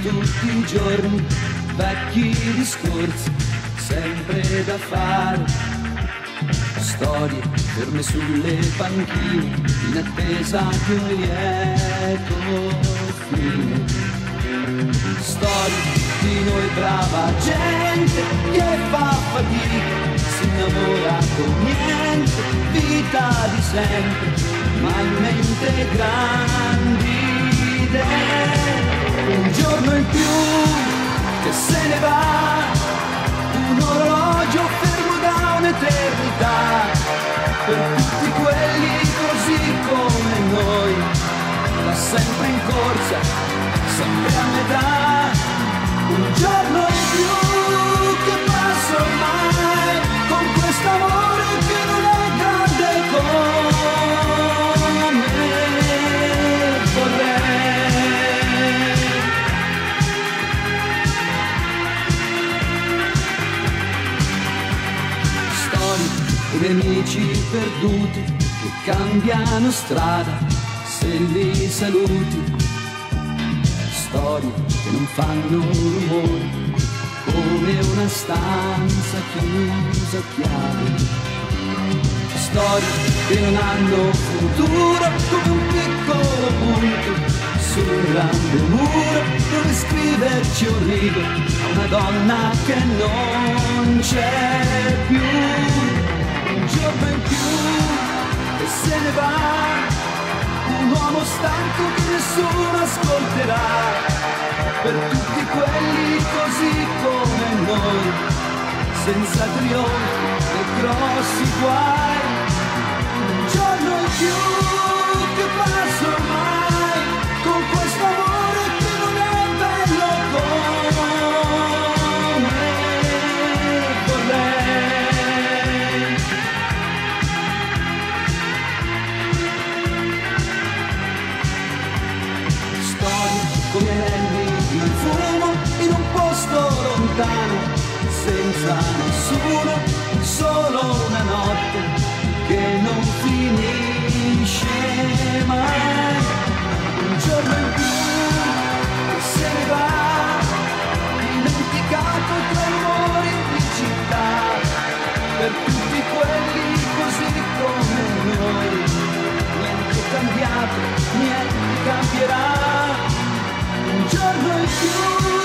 tutti i giorni, vecchi discorsi, sempre da fare, storie ferme sulle panchine, in attesa di un lieto fine. Storie di noi brava gente che fa fatica, si innamora con niente, vita di sempre, ma in mente grandi idee. Un giorno in più che se ne va, un orologio fermo da un'eternità, per tutti quelli così come noi, da sempre in corsa, sempre a metà. Un giorno in più che passa ormai, con quest'amore che non è grande come vorrei. Storie di nemici perduti che cambiano strada se li saluti, storie che non fanno rumore, come una stanza chiusa a chiave. Storie che non hanno futuro, come un piccolo punto su un grande muro, dove scriverci un rigo a una donna che non c'è più. Un giorno in più che se ne va, un uomo stanco che nessuno ascolterà, per tutti quelli così come noi, senza trionfi e grossi guai. Un giorno in più che passa ormai, con questo amore che non è bello come vorrei. Storie come anelli di fumo in un posto lontano, senza nessuno, solo una notte che non finisce mai. Un giorno in più che se ne va, dimenticato tra i rumori di città, per tutti quelli così come noi. Niente è cambiato, niente cambierà. Un giorno in più